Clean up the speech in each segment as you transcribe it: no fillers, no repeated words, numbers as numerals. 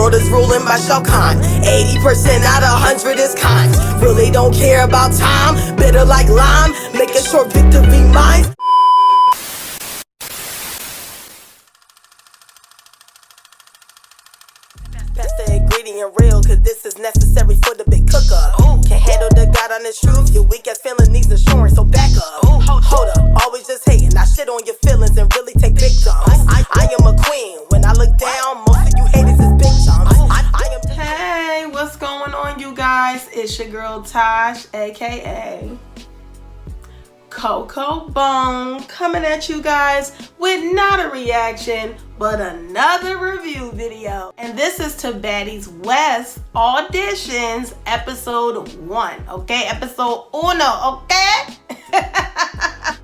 world is ruling by Shao Kahn. 80% out of 100 is kind. Really don't care about time. Bitter like lime. Making sure victory mine. Pass the ingredient real, cause this is necessary for the big cook up. Can't handle the God honest truth. Your weak ass feeling needs insurance, so back up. Hold up, always just hating. I shit on your feelings and really take victims. I am a queen. When I look down, most of you haters is big chums. Hey, what's going on, you guys? It's your girl Tosh, aka Coco Bone, coming at you guys with not a reaction, but another review video. And this is to Baddies West Auditions episode 1, okay? Episode uno, okay?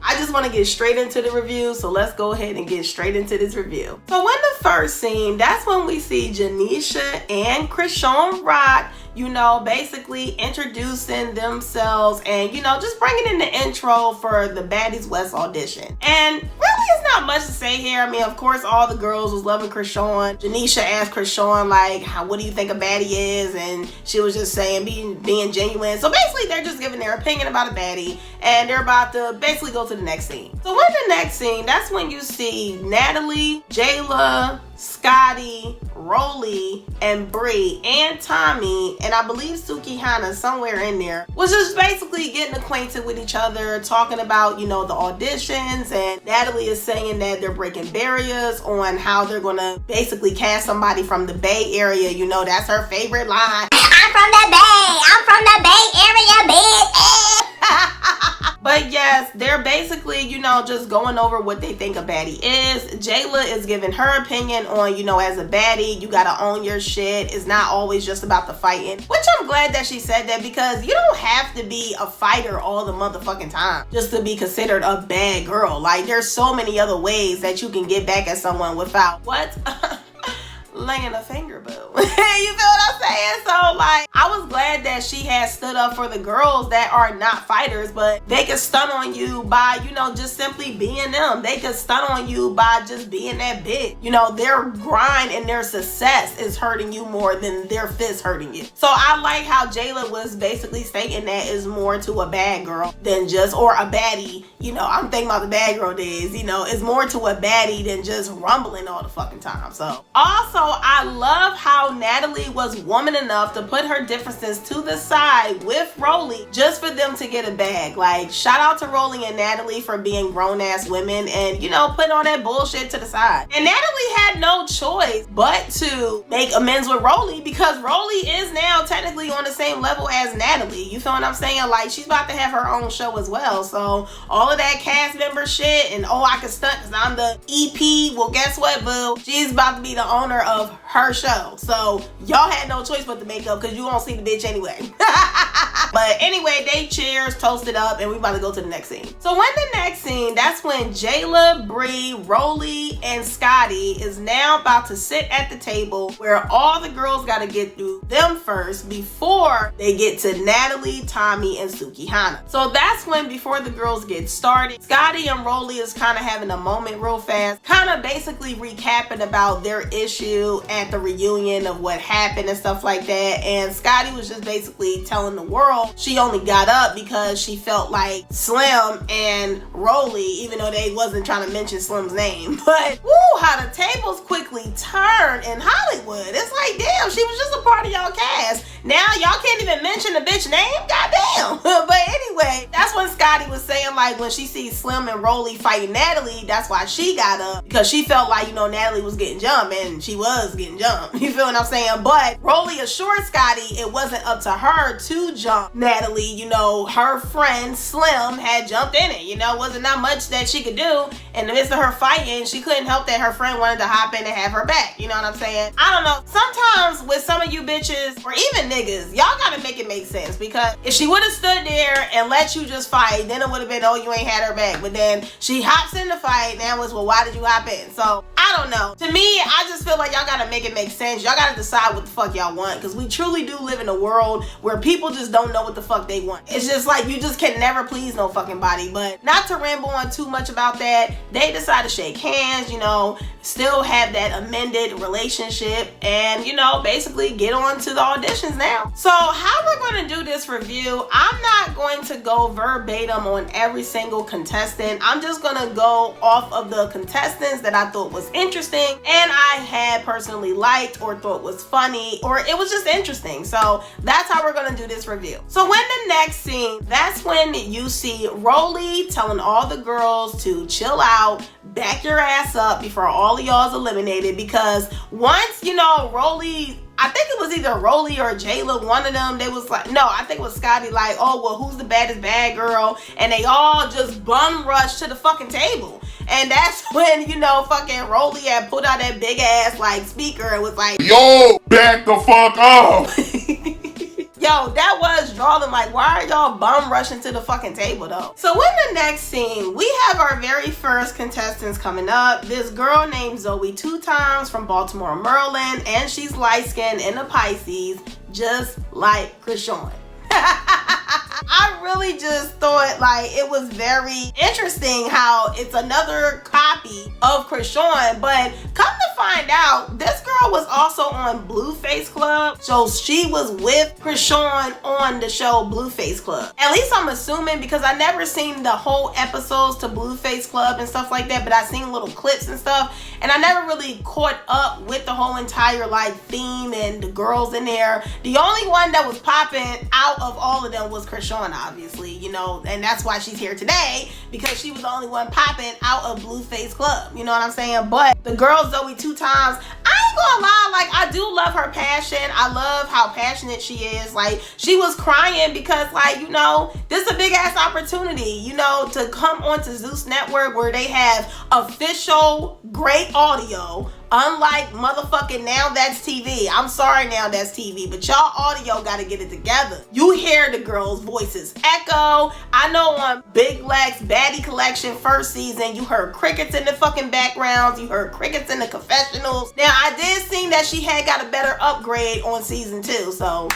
I just want to get straight into the review, so let's go ahead and get straight into this review. So in the first scene, that's when we see Janisha and Krishan Rock, you know, basically introducing themselves and, you know, just bringing in the intro for the Baddies West audition. And really, it's not much to say here. I mean, of course, all the girls was loving Krishan. Janisha asked Krishan, like, what do you think a baddie is? And she was just saying, being genuine. So basically, they're just giving their opinion about a baddie, and they're about to basically go to the next scene. So in the next scene, that's when you see Natalie, Jayla, Scotty, Rolly, and Bree, and Tommy, and I believe Suki Hana somewhere in there, was just basically getting acquainted with each other, talking about, you know, the auditions. And Natalie is saying that they're breaking barriers on how they're gonna basically cast somebody from the Bay Area. You know, that's her favorite line. I'm from the Bay. I'm from the Bay Area, bitch. But yes, they're basically, you know, just going over what they think a baddie is. Jayla is giving her opinion on, you know, as a baddie, you gotta own your shit. It's not always just about the fighting. Which I'm glad that she said that, because you don't have to be a fighter all the motherfucking time just to be considered a bad girl. Like, there's so many other ways that you can get back at someone without laying a finger, boo. You feel what I'm saying? So, like, I was glad that she had stood up for the girls that are not fighters, but they could stun on you by, you know, just simply being them. They could stun on you by just being that bitch. You know, their grind and their success is hurting you more than their fist hurting you. So I like how Jayla was basically stating that is more to a bad girl than just, or a baddie. You know, I'm thinking about the bad girl days, you know, it's more to a baddie than just rumbling all the fucking time. So also, I love how Natalie was woman enough to put her differences to the side with Rolly just for them to get a bag. Like, shout out to Rolly and Natalie for being grown-ass women and, you know, putting all that bullshit to the side. And Natalie had no choice but to make amends with Rolly, because Rolly is now technically on the same level as Natalie. You feel what I'm saying? Like, she's about to have her own show as well. So all of that cast member shit and, oh, I can stunt because I'm the EP. Well, guess what, boo? She's about to be the owner of her show. So y'all had no choice but to make up, because you won't see the bitch anyway. But anyway, they cheers, toasted up, and we about to go to the next scene. So in the next scene, that's when Jayla, Bree, Rolly, and Scotty is now about to sit at the table where all the girls got to get through them first before they get to Natalie, Tommy, and Suki Hana. So that's when, before the girls get started, Scotty and Rolly is kind of having a moment real fast, kind of basically recapping about their issue at the reunion of what happened and stuff like that. And Scotty was just basically telling the world she only got up because she felt like Slim and Rolly, even though they wasn't trying to mention Slim's name. But woo, how the tables quickly turn in Hollywood. It's like, damn, she was just a part of y'all cast. Now y'all can't even mention the bitch name? Goddamn. But anyway, that's when Scotty was saying, like, when she sees Slim and Rolly fighting Natalie, that's why she got up, because she felt like, you know, Natalie was getting jumped, and she was getting jumped. You feel what I'm saying? But Rolly assured Scotty it wasn't up to her to jump Natalie. You know, her friend Slim had jumped in it. You know, wasn't not much that she could do. In the midst of her fighting, she couldn't help that her friend wanted to hop in and have her back. You know what I'm saying? I don't know. Sometimes with some of you bitches, or even niggas, y'all gotta make it make sense, because if she would have stood there and let you just fight, then it would have been, oh, you ain't had her back. But then she hops in the fight, now it's, well, why did you hop in? So I don't know. To me, I just feel like y'all gotta make it make sense. Y'all gotta decide what the fuck y'all want, because we truly do live in a world where people just don't know what the fuck they want. It's just like you just can never please no fucking body. But not to ramble on too much about that, they decide to shake hands, you know, still have that amended relationship, and, you know, basically get on to the auditions now. So how we're going to do this review, I'm not going to go verbatim on every single contestant. I'm just going to go off of the contestants that I thought was interesting and I had personally liked or thought was funny, or it was just interesting. So that's how we're going to do this review. So when the next scene, that's when you see Rolly telling all the girls to chill out, back your ass up before all of y'all is eliminated, because once, you know, Rolly, I think it was either Rolly or Jayla, one of them, they was like, no, I think it was Scotty, like, oh, well, who's the baddest bad girl? And they all just bum rushed to the fucking table. And that's when, you know, fucking Rolly had put out that big ass, like, speaker and was like, yo, back the fuck up. Yo, that was drawing, like, why are y'all bum rushing to the fucking table though? So in the next scene, we have our very first contestants coming up. This girl named Zoe 2 times from Baltimore, Maryland, and she's light-skinned and a Pisces, just like Krishan. I really just thought like it was very interesting how it's another copy of Krishan, but come to find out, this girl was also on Blueface Club. So she was with Krishan on the show Blueface Club. At least I'm assuming, because I never seen the whole episodes to Blueface Club and stuff like that, but I seen little clips and stuff, and I never really caught up with the whole entire like theme and the girls in there. The only one that was popping out of all of them was Krishan, obviously, you know, and that's why she's here today, because she was the only one popping out of Blueface Club, you know what I'm saying? But the girl Zoe 2 times, I ain't gonna lie, like, I do love her passion. I love how passionate she is. Like, she was crying because, like, you know, this is a big ass opportunity, you know, to come onto Zeus Network where they have official great audio. Unlike motherfucking Now That's TV. I'm sorry, Now That's TV, but y'all audio gotta get it together. You hear the girls' voices echo. I know on Big Lex Baddie Collection first season, you heard crickets in the fucking backgrounds. You heard crickets in the confessionals. Now, I did see that she had got a better upgrade on season 2, so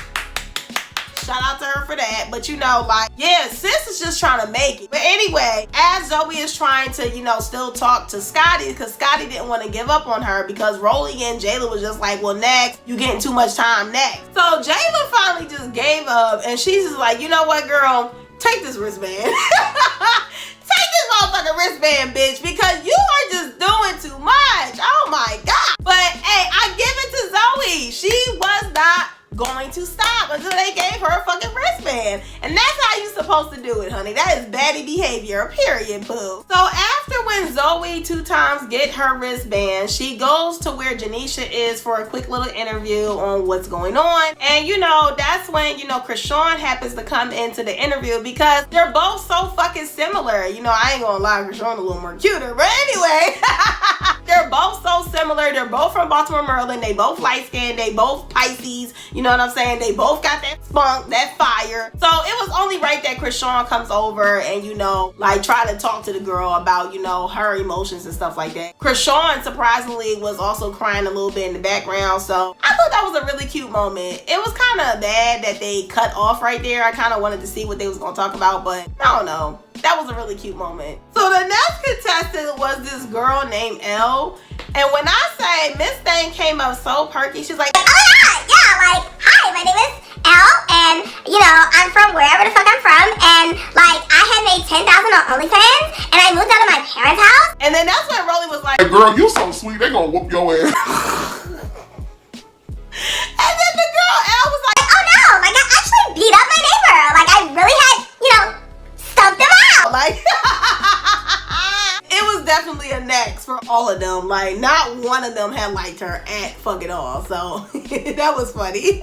shout out to her for that. But you know, like, yeah, sis is just trying to make it. But anyway, as Zoe is trying to, you know, still talk to Scotty, because Scotty didn't want to give up on her, because Rolly and Jayla was just like, well, next, you getting too much time next. So Jayla finally just gave up, and she's just like, you know what, girl? Take this wristband. Take this motherfucking wristband, bitch, because you are just doing too much. Oh my God. But hey, I give it to Zoe. She was not going to stop until they gave her a fucking wristband. And that's how you're supposed to do it, honey. That is baddie behavior, period, boo. So after when Zoe 2 times get her wristband, she goes to where Janisha is for a quick little interview on what's going on. And you know, that's when, you know, Krishan happens to come into the interview, because they're both so fucking similar. You know, I ain't gonna lie, Krishan a little more cuter, but anyway. They're both so similar. They're both from Baltimore, Maryland. They both light-skinned. They both Pisces. You know what I'm saying? They both got that spunk, that fire. So it was only right that Krishan comes over and, you know, like try to talk to the girl about, you know, her emotions and stuff like that. Krishan, surprisingly, was also crying a little bit in the background. So I thought that was a really cute moment. It was kind of bad that they cut off right there. I kind of wanted to see what they was going to talk about, but I don't know. That was a really cute moment. So the next contestant was this girl named Elle. And when I say Miss Thing came up so perky, she's like, oh yeah, like, hi, my name is Elle, and, you know, I'm from wherever the fuck I'm from, and, like, I had made $10,000 on OnlyFans, and I moved out of my parents' house. And then that's when Rolly was like, Hey girl, you so sweet, they gonna whoop your ass. and then the girl Elle was like, oh no, like, I actually beat up my neighbor. Like, I really had, you know, stumped him out. like, it was definitely a next for all of them. Like, not one of them had liked her at fucking all. So that was funny.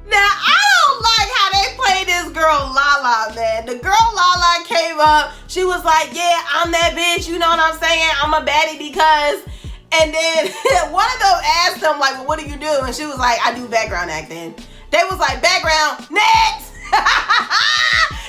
Now, I don't like how they play this girl Lala, man. The girl Lala came up. She was like, yeah, I'm that bitch. You know what I'm saying? I'm a baddie because... And then one of them asked them, like, well, what do you do? And she was like, I do background acting. They was like, background, next.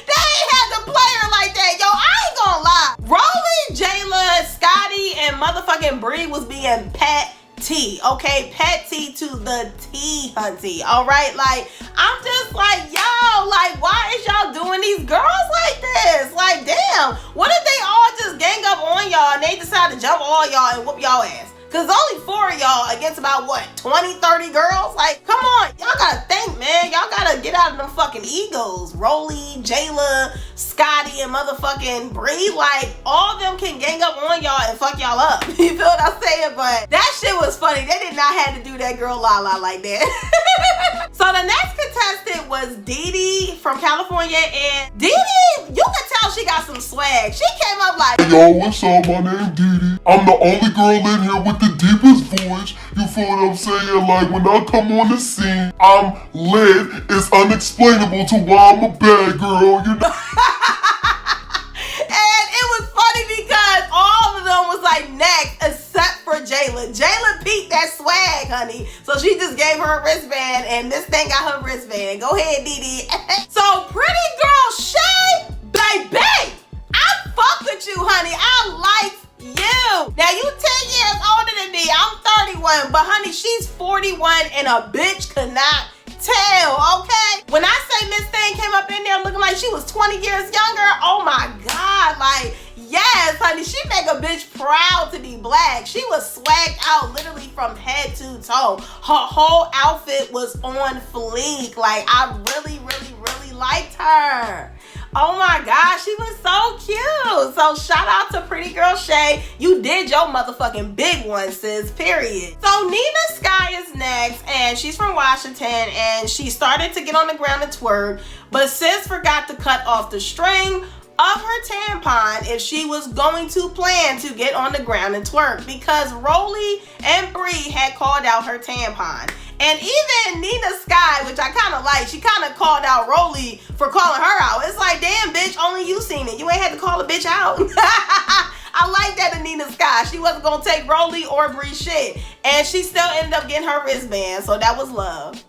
They ain't had to play her like that. Yo, I ain't gonna lie. Rolly, Jayla, Scotty, and and motherfucking Bree was being petty, okay? Petty to the T, hunty, all right? Like, I'm just like, yo, like, why is y'all doing these girls like this? Like, damn, what if they all just gang up on y'all and they decide to jump all y'all and whoop y'all ass? Cause only 4 of y'all against about what, 20, 30 girls? Like, come on, y'all gotta think, man. Y'all gotta get out of them fucking egos. Rolly, Jayla, Scotty, and motherfucking Bree. Like, all of them can gang up on y'all and fuck y'all up. You feel what I'm saying? But that shit was funny. They did not have to do that girl Lala like that. So the next contestant was Dee Dee from California, and Dee Dee, you can tell she got some swag. She came up like, Yo, what's up? My name Dee Dee. I'm the only girl in here with the deepest voice. You feel what I'm saying? Like, when I come on the scene, I'm lit. It's unexplainable to why I'm a bad girl, you know? And it was funny because all of them was like next except for Jayla. Jayla peaked that swag, honey. So she just gave her a wristband, and this thing got her wristband. Go ahead, Dee Dee. So pretty girl Shay, baby, I fuck with you, honey. I like you. Now you 10 years older than me. I'm 31, but honey, she's 41 and a bitch could not tell, okay? When I say Miss Thing came up in there looking like she was 20 years younger, oh my God, like, yes, honey, she make a bitch proud to be black. She was swagged out literally from head to toe. Her whole outfit was on fleek. Like, I really, really, really liked her. Oh my gosh, she was so cute. So shout out to pretty girl Shay. You did your motherfucking big one, sis, period. So Nina Sky is next, and she's from Washington, and she started to get on the ground and twerk, but sis forgot to cut off the string of her tampon if she was going to plan to get on the ground and twerk, because Rolly and Bree had called out her tampon. And even Nina Sky, which I kind of like, she kind of called out Rolly for calling her out. It's like, damn, bitch, only you seen it. You ain't had to call a bitch out. I like that in Nina Sky. She wasn't going to take Rolly or Bree shit. And she still ended up getting her wristband. So that was love.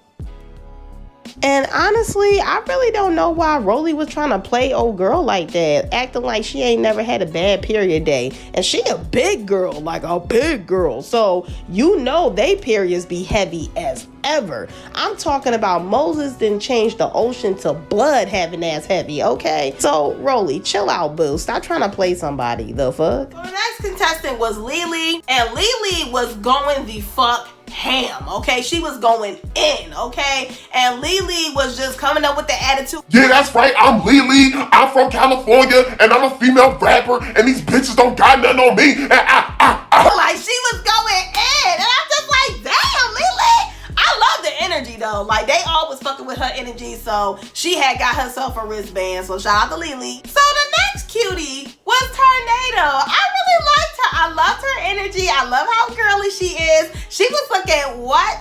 And honestly, I really don't know why Rolly was trying to play old girl like that, acting like she ain't never had a bad period day. And she a big girl, like a big girl. So you know they periods be heavy as ever. I'm talking about Moses didn't change the ocean to blood having ass heavy, okay? So Rolly, chill out, boo. Stop trying to play somebody, the fuck. So the next contestant was Lily, and Lily was going the fuck ham, okay? She was going in, okay? And Lily was just coming up with the attitude. Yeah, that's right. I'm Lily. I'm from California, and I'm a female rapper, and these bitches don't got nothing on me. Like, she was going in, and I'm just like, damn, Lily. I love the energy, though. Like, they all was fucking with her energy, so she had got herself a wristband, so shout out to Lily. So the next cutie was Tornado. I really liked her. I loved her energy. I love how girly she is. She was looking, what?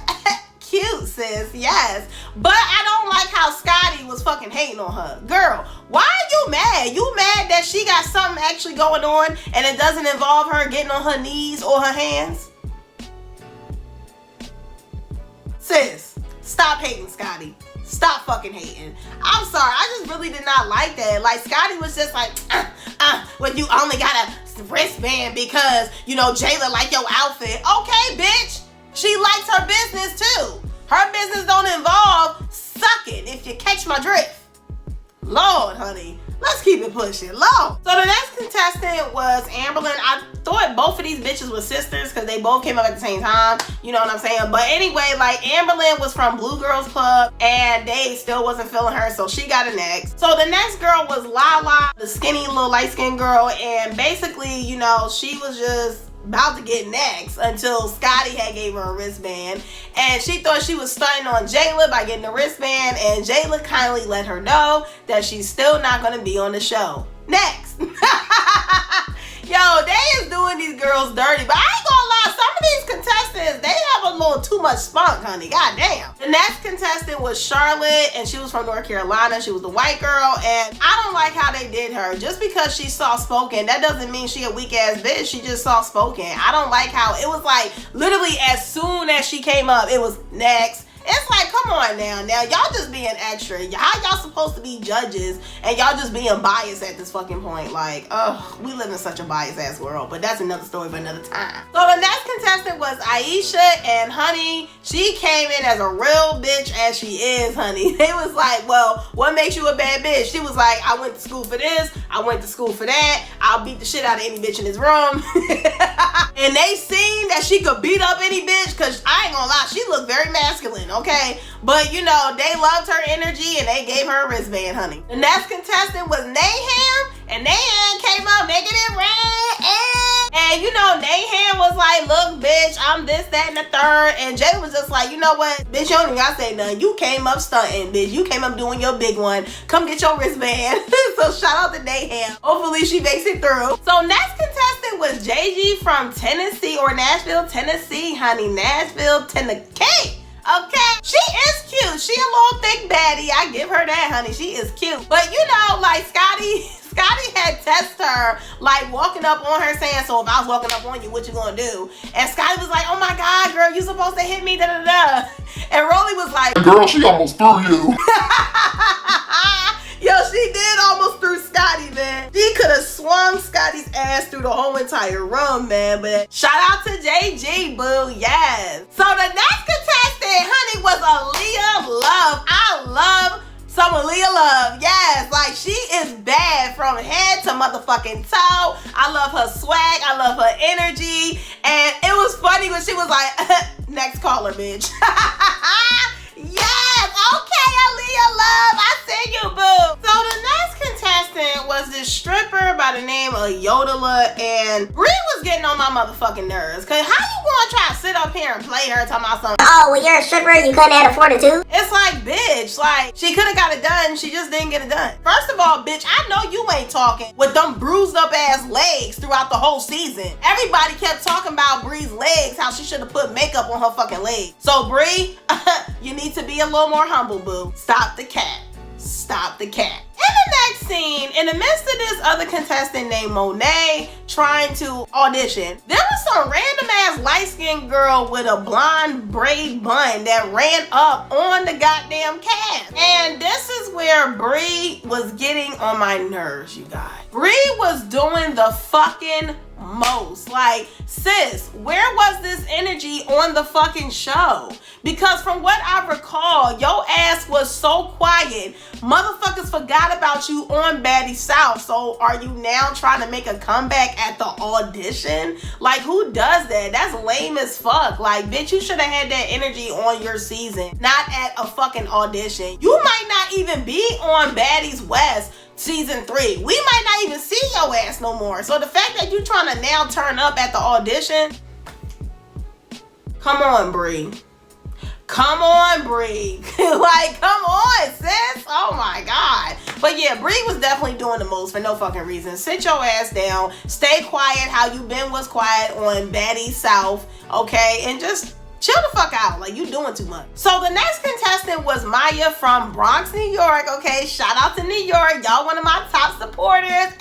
Cute, sis, yes. But I don't like how Scotty was fucking hating on her. Girl, why are you mad? You mad that she got something actually going on and it doesn't involve her getting on her knees or her hands? Sis, stop hating, Scotty. Stop fucking hating. I'm sorry, I just really did not like that. Like, Scotty was just like, when you only got a wristband because, you know, Jayla like your outfit. Okay, bitch. She likes her business too. Her business don't involve sucking, if you catch my drift. Lord, honey. Let's keep it pushing. Lord. So the next contestant was Amberlynn. I thought both of these bitches were sisters because they both came up at the same time. You know what I'm saying? But anyway, like, Amberlynn was from Blue Girls Club and they still wasn't feeling her, so she got a next. So the next girl was Lala, the skinny little light-skinned girl, and basically, you know, she was just about to get next until Scotty had gave her a wristband, and she thought she was stunting on Jayla by getting the wristband, and Jayla kindly let her know that she's still not going to be on the show. Next. Yo, they is doing these girls dirty, but I ain't gonna lie, some of these contestants, they have a little too much spunk, honey. God damn. The next contestant was Charlotte, and she was from North Carolina. She was the white girl, and I don't like how they did her. Just because she's soft-spoken, that doesn't mean she a weak-ass bitch. She just soft-spoken. I don't like how it was like, literally as soon as she came up, it was next, It's like, come on now. Now, y'all just being extra. How y'all supposed to be judges and y'all just being biased at this fucking point? Like, ugh, we live in such a biased-ass world. But that's another story for another time. So the next contestant was Aisha, and honey, she came in as a real bitch as she is, honey. They was like, well, what makes you a bad bitch? She was like, I went to school for this. I went to school for that. I'll beat the shit out of any bitch in this room. And they seen that she could beat up any bitch, because I ain't gonna lie, she looked very masculine, okay? But, you know, they loved her energy and they gave her a wristband, honey. The next contestant was Naham, and Naham came up making it rain. And, you know, Naham was like, look, bitch, I'm this, that, and the third. And Jay was just like, you know what? Bitch, you don't even gotta say nothing. You came up stunting, bitch. You came up doing your big one. Come get your wristband. So shout out to Naham. Hopefully she makes it through. So next contestant was JG from Tennessee, or Nashville, Tennessee, honey. Nashville, Tennessee. Okay, she is cute. She a little thick baddie. I give her that, honey. She is cute. But you know, like Scotty had tested her, like walking up on her saying, so if I was walking up on you, what you gonna do? And Scotty was like, oh my God, girl, you supposed to hit me, da da da. And Rolly was like, girl, she almost threw you. Yo, she did almost threw Scotty, man. She could have swung Scotty's ass through the whole entire room, man. But shout out to JG, boo, yes. So the next contestant, honey, was Aaliyah Love. I love some Aaliyah Love, yes. Like, she is bad from head to motherfucking toe. I love her swag. I love her energy. And it was funny when she was like, next caller, bitch. Yes, okay, Aaliyah Love, I see you, boo. So the next contestant was this stripper by the name of Yodeler, and Bree was getting on my motherfucking nerves. Cause how you gonna try to sit up here and play her talking about something? Oh, well, you're a stripper, you couldn't afford it too? It's like, bitch, like, she could have got it done, she just didn't get it done. First of all, bitch, I know you ain't talking with them bruised up ass legs throughout the whole season. Everybody kept talking about Bree's legs, how she should have put makeup on her fucking legs. So Bree, you need to be a little more humble, boo. Stop the cat. Stop the cat. In the next scene, in the midst of this other contestant named Monet trying to audition, there was some random ass light-skinned girl with a blonde braid bun that ran up on the goddamn cast. And this is where Bree was getting on my nerves, you guys. Bree was doing the fucking most. Like, sis, where was this energy on the fucking show? Because from what I recall, your ass was so quiet. Motherfuckers forgot about you on Baddies South. So are you now trying to make a comeback at the audition? Like, who does that? That's lame as fuck. Like, bitch, you should have had that energy on your season, not at a fucking audition. You might not even be on Baddies West season 3. We might not even see your ass no more. So the fact that you trying to now turn up at the audition, come on, Bree. Come on, Bree. Like, come on, sis. Oh my God. But yeah, Bree was definitely doing the most for no fucking reason. Sit your ass down. Stay quiet how you been was quiet on Baddies South, okay? And just chill the fuck out. Like, you doing too much. So the next contestant was Maya from Bronx, New York. Okay, shout out to New York. Y'all one of my top supporters.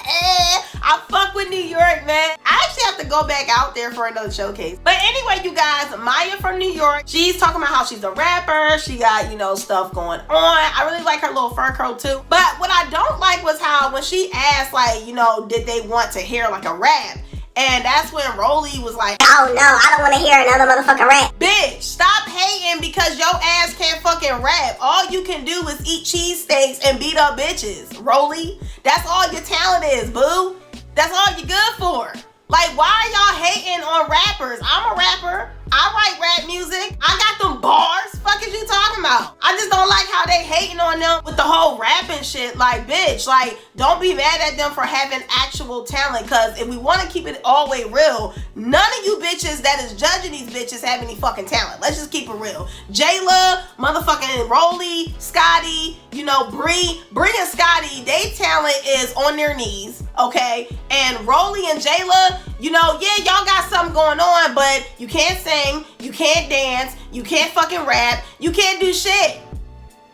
I fuck with New York, man. I actually have to go back out there for another showcase. But anyway, you guys, Maya from New York, she's talking about how she's a rapper. She got, you know, stuff going on. I really like her little fur curl too. But what I don't like was how when she asked, like, you know, did they want to hear like a rap? And that's when Rolly was like, oh no, I don't want to hear another motherfucking rap. Bitch, stop hating because your ass can't fucking rap. All you can do is eat cheesesteaks and beat up bitches, Rolly. That's all your talent is, boo. That's all you're good for. Like, why are y'all hating on rappers? I'm a rapper. I write rap music. I got them bars. Fuck is you talking about? I just don't like how they hating on them with the whole rapping shit. Like, bitch, like, don't be mad at them for having actual talent. Cause if we want to keep it all the way real, none of you bitches that is judging these bitches have any fucking talent. Let's just keep it real. Jayla, motherfucking Rolly, Scotty, you know, Bree and Scotty, they talent is on their knees, okay? And Rolly and Jayla, you know, yeah, y'all got something going on, but you can't sing, you can't dance, you can't fucking rap, you can't do shit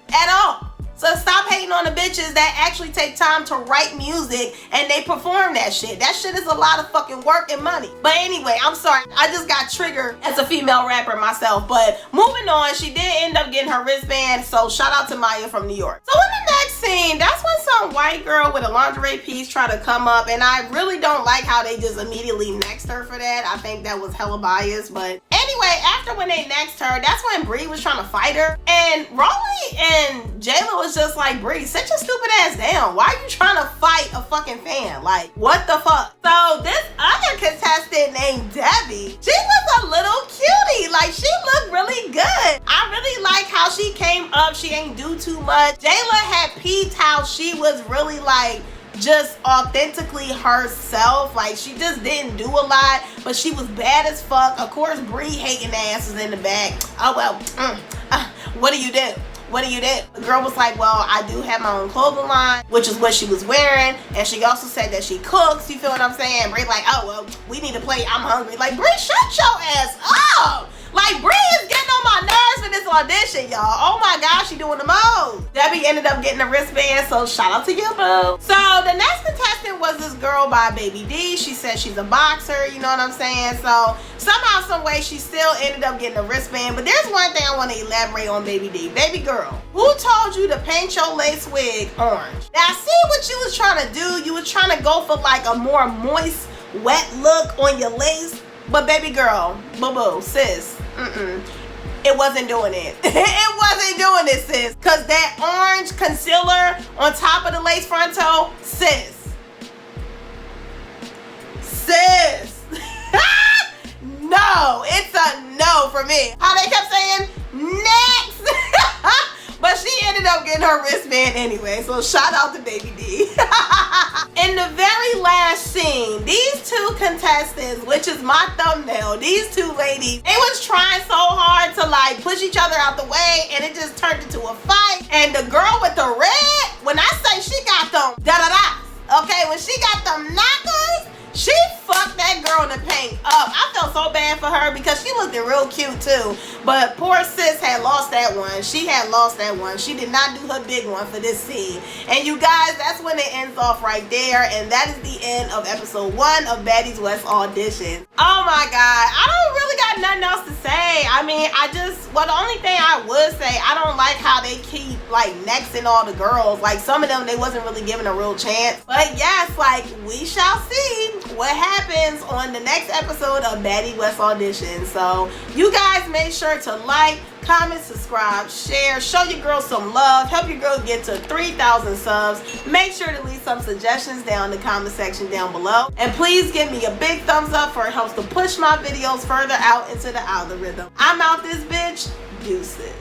at all. So stop hating on the bitches that actually take time to write music and they perform that shit. That shit is a lot of fucking work and money. But anyway, I'm sorry. I just got triggered as a female rapper myself. But moving on, she did end up getting her wristband. So shout out to Maya from New York. So in the next scene, that's when some white girl with a lingerie piece tried to come up. And I really don't like how they just immediately nexted her for that. I think that was hella biased. But anyway, after when they nexted her, that's when Bree was trying to fight her. And Rolly and Jayla was just like, Bree, sit your stupid ass down. Why are you trying to fight a fucking fan? Like, what the fuck? So this other contestant named Debbie, she was a little cutie. Like, she looked really good. I really like how she came up. She ain't do too much. Jayla had peeped how she was really like just authentically herself. Like, she just didn't do a lot, but she was bad as fuck. Of course, Bree hating ass is in the back. Oh well, what do you do? What do you do? The girl was like, well, I do have my own clothing line, which is what she was wearing. And she also said that she cooks. You feel what I'm saying? Bree like, oh, well, we need to play I'm Hungry. Like, Bree, shut your ass up. Like, Bree is getting on my nerves for this audition, y'all. Oh my gosh, she doing the most. Debbie ended up getting a wristband, so shout out to you, boo. So the next contestant was this girl by Baby D. She said she's a boxer, you know what I'm saying? So somehow, some way, she still ended up getting a wristband. But there's one thing I want to elaborate on Baby D. Baby girl, who told you to paint your lace wig orange? Now, see what you was trying to do? You was trying to go for like a more moist, wet look on your lace. But baby girl, boo-boo, sis, it wasn't doing it. It wasn't doing it, sis. Cause that orange concealer on top of the lace frontal, sis. No, it's a no for me. How they kept saying, next. But she ended up getting her wristband anyway, so shout out to Baby D. In the very last scene, these two contestants, which is my thumbnail, these two ladies, they was trying so hard to like push each other out the way, and it just turned into a fight. And the girl with the red, when I say she got them da-da-da, okay, when she got them knockers, she fucked that girl in the paint up. I felt so bad for her because she looked real cute too. But poor sis had lost that one. She had lost that one. She did not do her big one for this scene. And you guys, that's when it ends off right there. And that is the end of episode 1 of Baddies West Audition. Oh my God. I don't really got nothing else to say. I mean, well, the only thing I would say, I don't like how they keep like nexting all the girls. Like some of them, they wasn't really given a real chance. But yes, like we shall see what happens on the next episode of Baddies West Audition. So you guys make sure to like, comment, subscribe, share, show your girl some love, help your girl get to 3,000 subs. Make sure to leave some suggestions down in the comment section down below, and please give me a big thumbs up, for it helps to push my videos further out into the algorithm. I'm out this bitch. Deuces.